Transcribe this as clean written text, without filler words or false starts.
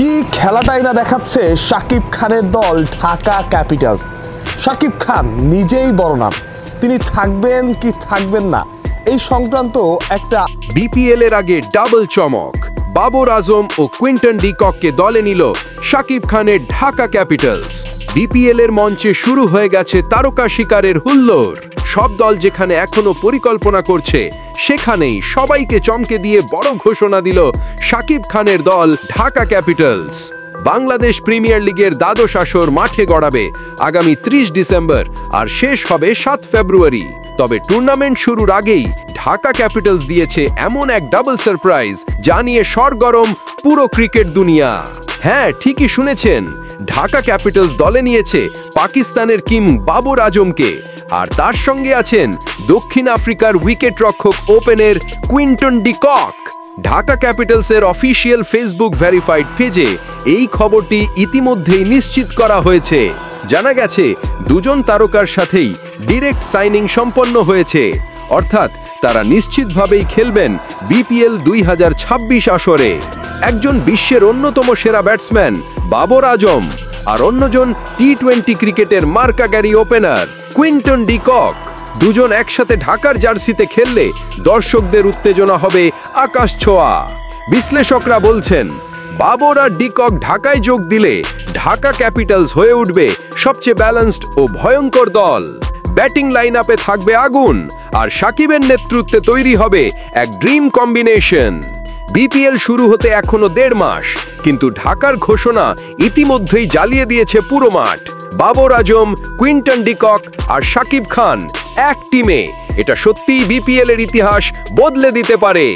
কি খেলাটাই না দেখাচ্ছে শাকিব খানের দল ঢাকা ক্যাপিটালস। শাকিব খান নিজেই বড় নাম, তিনি থাকবেন কি থাকবেন না এই সংক্রান্ত একটা বিপিএল এর আগে ডাবল চমক, বাবর আজম ও কুইন্টন ডি কককে দলে নিল শাকিব খানের ঢাকা ক্যাপিটালস। বিপিএল এর মঞ্চে শুরু হয়ে গেছে তারকা শিকারের হুল্লোড়। সব দল যেখানে এখনো পরিকল্পনা করছে, সেখানেই সবাইকে চমকে দিয়ে বড় ঘোষণা দিল শাকিব খানের দল ঢাকা ক্যাপিটালস। বাংলাদেশ প্রিমিয়ার লিগের দ্বাদশ আসর মাঠে গড়াবে আগামী 30 ডিসেম্বর আর শেষ হবে 7 ফেব্রুয়ারি। তবে টুর্নামেন্ট শুরুর আগেই ঢাকা ক্যাপিটালস দিয়েছে এমন এক ডাবল সারপ্রাইজ, যা নিয়ে সরগরম পুরো ক্রিকেট দুনিয়া। হ্যাঁ, ঠিকই শুনেছেন, ঢাকা ক্যাপিটালস দলে নিয়েছে পাকিস্তানের কিং বাবর আজমকে, আর তার সঙ্গে আছেন দক্ষিণ আফ্রিকার উইকেট রক্ষক ওপেনের কুইন্টন ডি কক। ঢাকা ক্যাপিটালসের অফিসিয়াল ফেসবুক ভেরিফাইড পেজে এই খবরটি ইতিমধ্যেই নিশ্চিত করা হয়েছে। জানা গেছে, দুজন তারকার সাথেই ডিরেক্ট সাইনিং সম্পন্ন হয়েছে, অর্থাৎ তারা নিশ্চিতভাবেই খেলবেন বিপিএল 2026 আসরে। একজন বিশ্বের অন্যতম সেরা ব্যাটসম্যান বাবর আজম, আর অন্যজন টি-20 ক্রিকেটের মার্কাগারি ওপেনার কুইন্টন ডি কক। দুজন একসাথে ঢাকার জার্সিতে খেললে দর্শকদের উত্তেজনা হবে আকাশ ছোঁয়া। বিশ্লেষকরা বলছেন, বাবর আর ডি কক ঢাকায় যোগ দিলে ঢাকা ক্যাপিটালস হয়ে উঠবে সবচেয়ে ব্যালেন্সড ও ভয়ঙ্কর দল। ব্যাটিং লাইন আপে থাকবে আগুন, আর সাকিবের নেতৃত্বে তৈরি হবে এক ড্রিম কম্বিনেশন। বিপিএল শুরু হতে এখনো 1.5 মাস, কিন্তু ঢাকার ঘোষণা ইতিমধ্যেই জ্বালিয়ে দিয়েছে পুরো মাঠ। Babar Azam, Quinton de cock আর শাকিব খান এক টিমে, এটা সত্যিই বিপিএল এর ইতিহাস বদলে দিতে পারে।